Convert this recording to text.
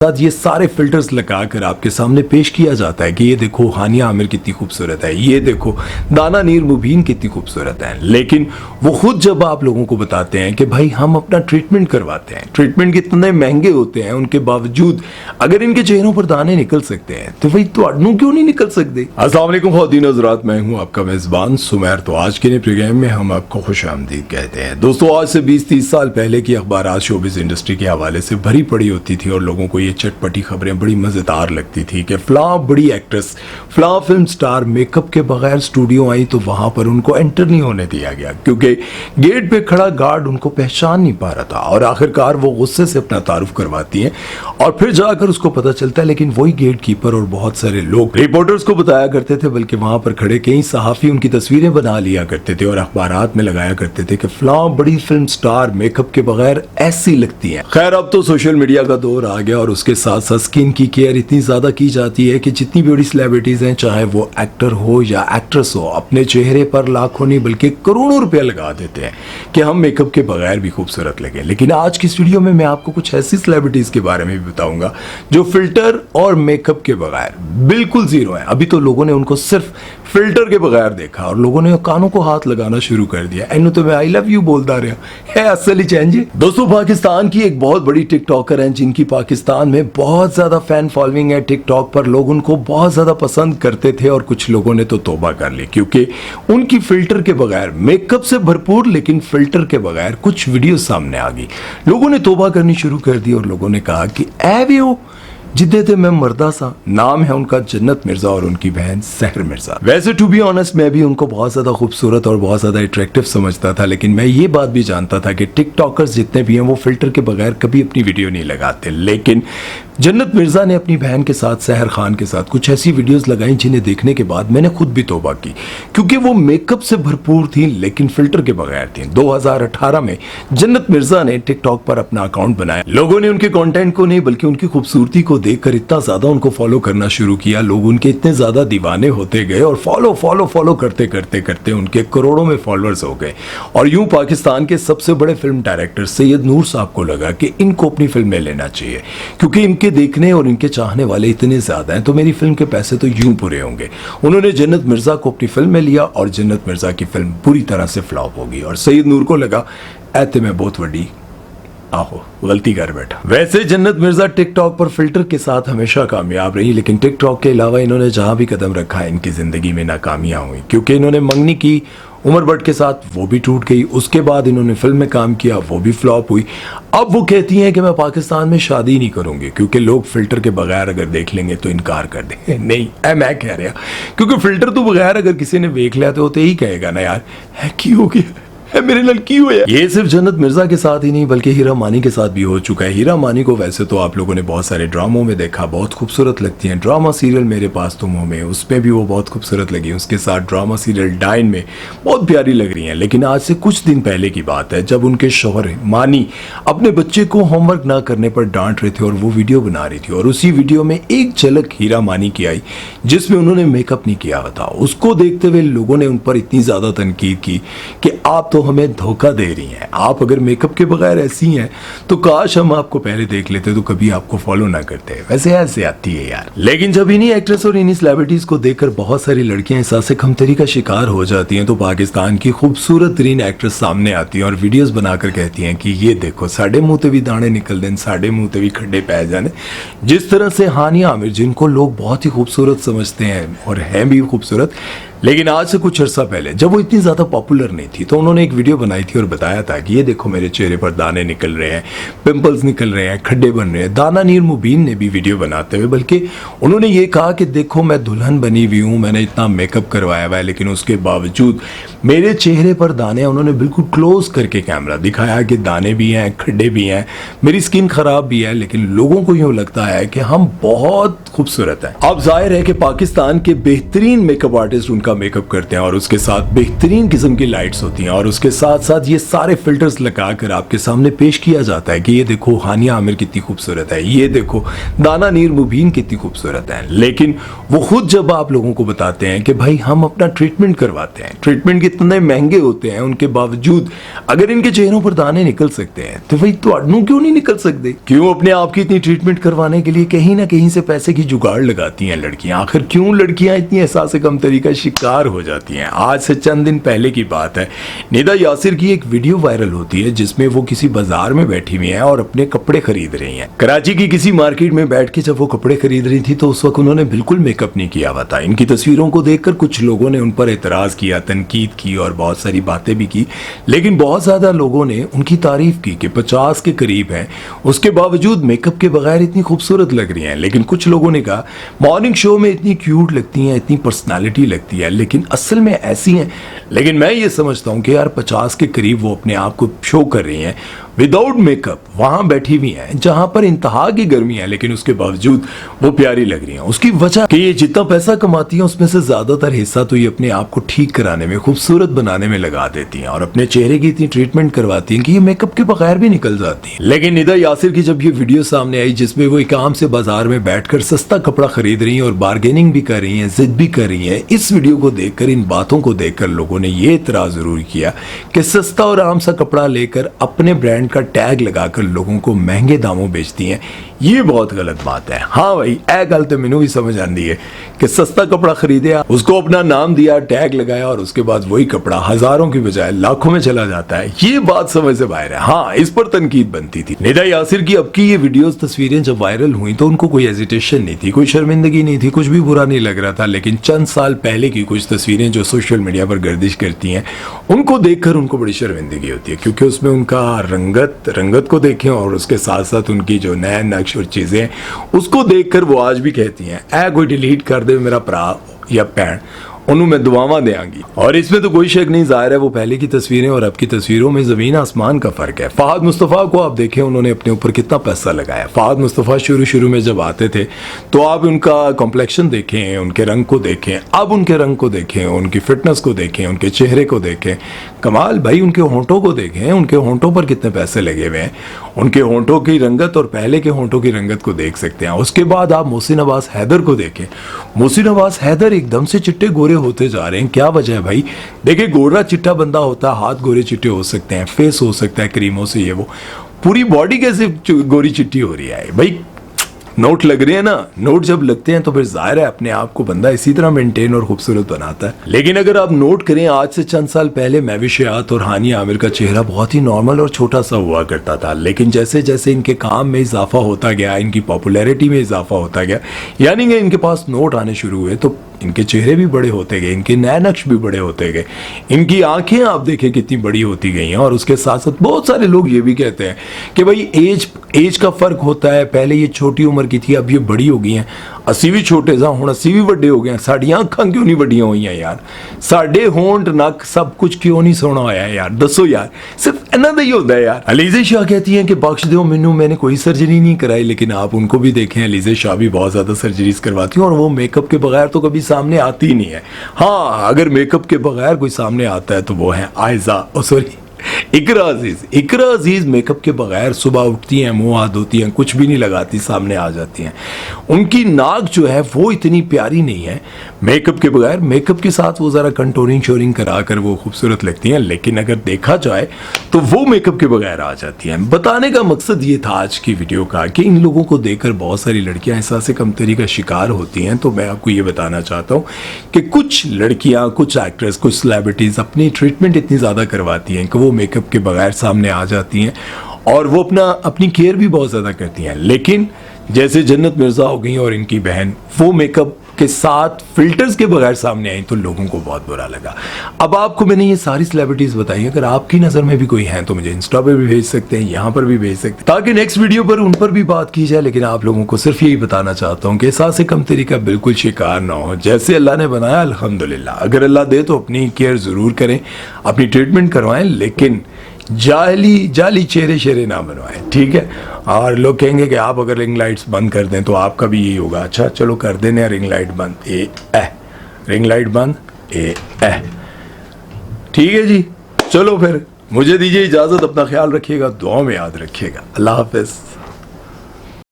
साथ ये सारे फिल्टर्स लगाकर आपके सामने पेश किया जाता है कि ये देखो हानिया आमिर कितनी खूबसूरत है, ये देखो दाना नीर मुबीन कितनी खूबसूरत है। लेकिन वो खुद जब आप लोगों को बताते हैं कि भाई हम अपना ट्रीटमेंट करवाते हैं, ट्रीटमेंट कितने महंगे होते हैं, उनके बावजूद अगर इनके चेहरों पर दाने निकल सकते हैं तो भाई तो क्यों नहीं निकल सकते। अस्सलाम वालेकुम ख़वातीन हज़रात, मैं हूं आपका मेज़बान सुमैर। तो आज के प्रोग्राम में हम आपको खुशामदीद कहते हैं। दोस्तों, आज से 20-30 साल पहले की अखबारात शोबिज़ इंडस्ट्री के हवाले से भरी पड़ी होती थी और लोगों को ये चटपटी खबरें बड़ी मजेदार लगती थी कि फलां बड़ी एक्ट्रेस, फलां फिल्म स्टार मेकअप के बगैर स्टूडियो आई तो वहां पर उनको एंटर नहीं होने दिया गया क्योंकि गेट पे खड़ा गार्ड उनको पहचान नहीं पा रहा था। और आखिरकार वो गुस्से से अपना तारुफ करवाती हैं और फिर जाकर उसको पता चलता है, लेकिन वही गेट कीपर और बहुत सारे लोग रिपोर्टर्स को बताया करते थे, बल्कि वहां पर खड़े कई सहाफी उनकी तस्वीरें बना लिया करते थे और अखबारात में लगाया करते थे कि फलां बड़ी फिल्म स्टार मेकअप के बगैर ऐसी लगती है। खैर, अब तो सोशल मीडिया का दौर आ गया और उसके साथ साथ स्किन की केयर इतनी ज्यादा की जाती है कि जितनी भी बड़ी सेलिब्रिटीज हैं, चाहे वो एक्टर हो या एक्ट्रेस हो, अपने चेहरे पर लाखों नहीं बल्कि करोड़ों रुपया लगा देते हैं कि हम मेकअप के बगैर भी खूबसूरत लगे। लेकिन आज की इस वीडियो में मैं आपको कुछ ऐसी सेलिब्रिटीज के बारे में भी बताऊंगा जो फिल्टर और मेकअप के बगैर बिल्कुल जीरो है। अभी तो लोगों ने उनको सिर्फ फिल्टर के बगैर देखा और लोगों ने कानों को हाथ लगाना शुरू कर दिया। इन्हों तो मैं आई लव यू बोलता रहा है असल ही चेंज। दोस्तों, पाकिस्तान की एक बहुत बड़ी टिकटॉकर हैं जिनकी पाकिस्तान में बहुत ज्यादा फैन फॉलोइंग है। टिकटॉक पर लोग उनको बहुत ज्यादा पसंद करते थे और कुछ लोगों ने तो तौबा कर ली क्योंकि उनकी फिल्टर के बगैर, मेकअप से भरपूर लेकिन फिल्टर के बगैर कुछ वीडियो सामने आ गई। लोगों ने तौबा करनी शुरू कर दी और लोगों ने कहा कि ऐ भी हो जिद्दे थे मैं मर्दा सा। नाम है उनका जन्नत मिर्जा और उनकी बहन सहर मिर्जा। वैसे टू बी ऑनेस्ट मैं भी उनको बहुत ज्यादा खूबसूरत और बहुत ज्यादा अट्रैक्टिव समझता था, लेकिन मैं ये बात भी जानता था कि टिकटॉकर्स जितने भी हैं वो फिल्टर के बगैर कभी अपनी वीडियो नहीं लगाते। लेकिन जन्नत मिर्जा ने अपनी बहन के साथ, सहर खान के साथ कुछ ऐसी वीडियोस लगाई जिन्हें देखने के बाद मैंने खुद भी तौबा की क्योंकि वो मेकअप से भरपूर थी लेकिन फिल्टर के बगैर थी। 2018 में जन्नत मिर्जा ने टिकटॉक पर अपना अकाउंट बनाया। लोगों ने उनके कंटेंट को नहीं बल्कि उनकी खूबसूरती को देखकर इतना ज्यादा उनको फॉलो करना शुरू किया। लोग उनके इतने ज्यादा दीवाने होते गए और फॉलो करते करते करते उनके करोड़ों में फॉलोअर्स हो गए। और यूं पाकिस्तान के सबसे बड़े फिल्म डायरेक्टर सैयद नूर साहब को लगा कि इनको अपनी फिल्म में लेना चाहिए क्योंकि इनके देखने और इनके चाहने वाले इतने ज्यादा हैं तो मेरी फिल्म के पैसे तो यूं पूरे होंगे। उन्होंने जन्नत मिर्जा को अपनी फिल्म में लिया और जन्नत मिर्जा की फिल्म पूरी तरह से फ्लॉप होगी और सैयद नूर को लगा ऐते में बहुत बड़ी आहो गलती कर बैठा। वैसे जन्नत मिर्जा टिकटॉक पर फिल्टर के साथ हमेशा कामयाब रही, लेकिन टिकटॉक के अलावा इन्होंने जहां भी कदम रखा इनकी जिंदगी में नाकामियां हुई क्योंकि इन्होंने मंगनी की उमर भट्ट के साथ, वो भी टूट गई। उसके बाद इन्होंने फिल्म में काम किया, वो भी फ्लॉप हुई। अब वो कहती हैं कि मैं पाकिस्तान में शादी नहीं करूंगी क्योंकि लोग फिल्टर के बगैर अगर देख लेंगे तो इनकार कर देंगे। नहीं, मैं कह रहा क्योंकि फिल्टर तो बगैर अगर किसी ने देख लिया तो यही कहेगा ना यार है की हो गया है मेरे लाल की हुआ। ये सिर्फ जन्नत मिर्जा के साथ ही नहीं बल्कि हीरा मानी के साथ भी हो चुका है। हीरा मानी को वैसे तो आप लोगों ने बहुत सारे ड्रामों में देखा, बहुत खूबसूरत लगती हैं। ड्रामा सीरियल मेरे पास तुम हो में, उसमें भी वो बहुत खूबसूरत लगी। उसके साथ ड्रामा सीरियल डाइन में बहुत प्यारी लग रही हैं। लेकिन आज से कुछ दिन पहले की बात है जब उनके शौहर मानी अपने बच्चे को होमवर्क ना करने पर डांट रहे थे और वो वीडियो बना रही थी और उसी वीडियो में एक झलक हीरा मानी की आई जिसमें उन्होंने मेकअप नहीं किया था। उसको देखते हुए लोगों ने उन पर इतनी ज्यादा तनकीद की कि आप तो हमें धोखा दे रही हैं, आप अगर मेकअप के बगैर ऐसी हैं तो काश हम आपको पहले देख लेते तो कभी आपको फॉलो ना करते। वैसे ऐसे आती है यार। लेकिन जब इन्हीं एक्ट्रेस और इन्हीं सेलिब्रिटीज को देखकर बहुत सारी लड़कियां एहसास कमतरी का शिकार हो जाती हैं तो पाकिस्तान की खूबसूरत तरीन एक्ट्रेस सामने आती हैं और वीडियोस बनाकर कहती हैं कि ये देखो साढ़े मुंह ते भी दाने निकल दें, साढ़े मुंह ते भी खड्डे पै जाने। जिस तरह से हानिया आमिर, जिनको लोग बहुत ही खूबसूरत समझते हैं और हैं भी खूबसूरत, लेकिन आज से कुछ अर्सा पहले जब वो इतनी ज्यादा पॉपुलर नहीं थी तो उन्होंने एक वीडियो बनाई थी और बताया था कि ये देखो मेरे चेहरे पर दाने निकल रहे हैं, पिंपल्स निकल रहे हैं, खड्डे बन रहे हैं। दाना नीर मुबीन ने भी वीडियो बनाते हुए बल्कि उन्होंने ये कहा कि देखो मैं दुल्हन बनी हुई हूँ, मैंने इतना मेकअप करवाया हुआ है लेकिन उसके बावजूद मेरे चेहरे पर दाने। उन्होंने बिल्कुल क्लोज करके कैमरा दिखाया कि दाने भी हैं, खड्डे भी हैं, मेरी स्किन खराब भी है, लेकिन लोगों को यूं लगता है कि हम बहुत खूबसूरत हैं। अब जाहिर है कि पाकिस्तान के बेहतरीन मेकअप आर्टिस्ट उनका मेकअप करते हैं और उसके साथ बेहतरीन किस्म की लाइट्स होती हैं और उसके साथ साथ ये सारे फिल्टर्स लगाकर आपके सामने पेश किया जाता है कि ये देखो हानिया आमिर कितनी खूबसूरत है, ये देखो दाना नीर मुबीन कितनी खूबसूरत है। लेकिन वो खुद जब आप लोगों को बताते हैं कि भाई हम अपना ट्रीटमेंट करवाते हैं, ट्रीटमेंट इतने महंगे होते हैं, उनके बावजूद अगर इनके चेहरों पर दाने निकल सकते हैं तो भाई ਤੁਹਾਨੂੰ क्यों नहीं निकल सकते? क्यों अपने आप की इतनी ट्रीटमेंट करवाने के लिए कहीं ना कहीं से पैसे की जुगाड़ लगाती हैं लड़कियां? आखिर क्यों लड़कियां इतनी एहसास कमतरी का शिकार हो जाती हैं? आज से चंद दिन पहले की बात है, निदा यासिर की एक वीडियो वायरल होती है जिसमें वो किसी बाजार में बैठी हुई हैं और अपने कपड़े खरीद रही हैं। कराची की किसी मार्केट में बैठ के जब वो कपड़े खरीद रही थी तो उस वक्त उन्होंने बिल्कुल मेकअप नहीं किया हुआ था। इनकी तस्वीरों को देखकर कुछ लोगों ने उन पर एतराज किया, तनकीद की और बहुत सारी बातें भी की, लेकिन बहुत ज्यादा लोगों ने उनकी तारीफ की कि 50 के करीब हैं, उसके बावजूद मेकअप के बगैर इतनी खूबसूरत लग रही हैं। लेकिन कुछ लोगों ने कहा मॉर्निंग शो में इतनी क्यूट लगती हैं, इतनी पर्सनालिटी लगती है, लेकिन असल में ऐसी हैं। लेकिन मैं ये समझता हूं कि यार 50 के करीब वो अपने आप को शो कर रही हैं विदाउट मेकअप, वहां बैठी हुई हैं जहां पर इंतहा की गर्मी है, लेकिन उसके बावजूद वो प्यारी लग रही हैं। उसकी वजह कि ये जितना पैसा कमाती हैं उसमें से ज्यादातर हिस्सा तो ये अपने आप को ठीक कराने में, खूबसूरत बनाने में लगा देती हैं और अपने चेहरे की इतनी ट्रीटमेंट करवाती हैं कि ये मेकअप के बगैर भी निकल जाती हैं। लेकिन निदा यासिर की जब ये वीडियो सामने आई जिसमें वो एक आम से बाजार में बैठकर सस्ता कपड़ा खरीद रही हैं और बार्गेनिंग भी कर रही हैं, जिद भी कर रही हैं, इस वीडियो को देखकर, इन बातों को देखकर लोगों ने ये इतराज जरूर किया कि सस्ता और आम सा कपड़ा लेकर अपने ब्रांड का टैग लगाकर लोगों को महंगे दामों बेचती हैं। ये बहुत गलत बात है। हाँ भाई, ए गल तो मैनू भी समझ आती है कि सस्ता कपड़ा खरीदे, उसको अपना नाम दिया, टैग लगाया और उसके बाद वही कपड़ा हजारों की बजाय लाखों में चला जाता है। ये बात समझ से बाहर है। हाँ, इस पर तनकीद बनती थी। निदा यासिर की अब की ये वीडियोस, तस्वीरें जब वायरल हुई तो उनको कोई हेजिटेशन नहीं थी, कोई शर्मिंदगी नहीं थी, कुछ भी बुरा नहीं लग रहा था। लेकिन चंद साल पहले की कुछ तस्वीरें जो सोशल मीडिया पर गर्दिश करती हैं उनको देखकर उनको बड़ी शर्मिंदगी होती है, क्योंकि उसमें उनका रंगत को देखें और उसके साथ साथ उनकी जो नए नक्श और चीजें उसको देखकर वो आज भी कहती हैं ए कोई डिलीट कर दे मेरा भरा या भैन, उन्हों मैं दुआवां देंगी। और इसमें तो कोई शक नहीं, जाहिर है वो पहले की तस्वीरें और अब की तस्वीरों में जमीन आसमान का फर्क है। फहद मुस्तफ़ा को आप देखें, उन्होंने अपने ऊपर कितना पैसा लगाया। फहद मुस्तफ़ा शुरू में जब आते थे तो आप उनका कॉम्प्लेक्शन देखें, उनके रंग को देखें, अब उनके रंग को देखें, उनकी फिटनेस को देखें, उनके चेहरे को देखें, कमाल भाई। उनके होंठों को देखें, उनके होंठों पर कितने पैसे लगे हुए हैं। उनके होंठों की रंगत और पहले के होंठों की रंगत को देख सकते हैं। उसके बाद आप मोहसिन अब्बास हैदर को देखें, मोहसिन अब्बास हैदर एकदम से चिट्टे गोरे होते जा रहे हैं। क्या वजह है भाई? देखिए, गोरा चिट्टा बंदा होता है, हाथ गोरे चिट्टे हो सकते हैं, फेस हो सकता है क्रीमों से, ये वो, पूरी बॉडी कैसे गोरी चिट्टी हो रही है भाई? नोट लग रहे हैं ना, नोट जब लगते हैं तो फिर जाहिर है अपने आप को बंदा इसी तरह मेंटेन और खूबसूरत बनाता है। लेकिन अगर आप नोट करें, आज से चंद साल पहले महविश-ए-हयात और हानिया आमिर का चेहरा बहुत ही नॉर्मल और छोटा सा हुआ करता था, लेकिन जैसे जैसे इनके काम में इजाफा होता गया, इनकी पॉपुलैरिटी में इजाफा होता गया, यानी कि इनके पास नोट आने शुरू हुए, तो इनके चेहरे भी बड़े होते गए, इनके नए नक्श भी बड़े होते गए, इनकी आंखें आप देखें कितनी बड़ी होती गई हैं। और उसके साथ साथ बहुत सारे लोग ये भी कहते हैं कि भाई एज का फर्क होता है, पहले ये छोटी उम्र की थी, अब ये बड़ी हो गई हैं। ਅਸੀਂ भी छोटे सा हूँ, ਅਸੀਂ भी ਵੱਡੇ हो गए हैं, साड़ियाँ अखां क्यों नहीं ਵੱਡੀਆਂ ਹੋਈਆਂ यार, साढ़े होंठ नक सब कुछ क्यों नहीं सोना होया यार, दसो यार, सिर्फ इन्ना दा ही होता है यार। अलीज़ा शाह कहती हैं कि बख्श दो मैनू, मैंने कोई सर्जरी नहीं कराई, लेकिन आप उनको भी देखें, अलीज़ा शाह भी बहुत ज्यादा सर्जरीज करवाती हैं और वो मेकअप के बगैर तो कभी सामने आती ही नहीं है। हाँ, अगर मेकअप के बगैर कोई सामने आता है तो वो है आयजा, सॉरी इकरा अजीज मेकअप के बगैर सुबह उठती हैं, मुंह हाथ धोती हैं, कुछ भी नहीं लगाती, सामने आ जाती हैं। उनकी नाक जो है वो इतनी प्यारी नहीं है मेकअप के बगैर, मेकअप के साथ वो जरा कंटोरिंग शोरिंग करा कर वो खूबसूरत लगती हैं, लेकिन अगर देखा जाए तो वो मेकअप के बगैर आ जाती हैं। बताने का मकसद ये था आज की वीडियो का कि इन लोगों को देखकर बहुत सारी लड़कियां एहसास कमतरी का शिकार होती हैं। तो मैं आपको ये बताना चाहता हूँ कि कुछ लड़कियां, कुछ एक्ट्रेस, कुछ सेलिब्रिटीज अपनी ट्रीटमेंट इतनी ज्यादा करवाती हैं कि वो मेकअप के बगैर सामने आ जाती हैं और वो अपनी केयर भी बहुत ज्यादा करती हैं। लेकिन जैसे जन्नत मिर्जा हो गई और इनकी बहन, वो मेकअप के साथ फिल्टर्स के बगैर सामने आई तो लोगों को बहुत बुरा लगा। अब आपको मैंने ये सारी सेलिब्रिटीज बताई, अगर आपकी नजर में भी कोई है तो मुझे इंस्टा पे भी भेज सकते हैं, यहाँ पर भी भेज सकते हैं, ताकि नेक्स्ट वीडियो पर उन पर भी बात की जाए। लेकिन आप लोगों को सिर्फ यही बताना चाहता हूँ कि एहसास कमतरी का बिल्कुल शिकार ना हो। जैसे अल्लाह ने बनाया अल्हम्दुलिल्लाह, अगर अल्लाह दे तो अपनी केयर जरूर करें, अपनी ट्रीटमेंट करवाएं, लेकिन जाली चेहरे ना बनवाएं, ठीक है। और लोग कहेंगे कि आप अगर रिंग लाइट्स बंद कर दें तो आपका भी यही होगा। अच्छा चलो कर देने रिंग लाइट बंद, रिंग लाइट बंद, ठीक है जी। चलो फिर मुझे दीजिए इजाजत, अपना ख्याल रखिएगा, दुआ में याद रखिएगा। अल्लाह हाफिज।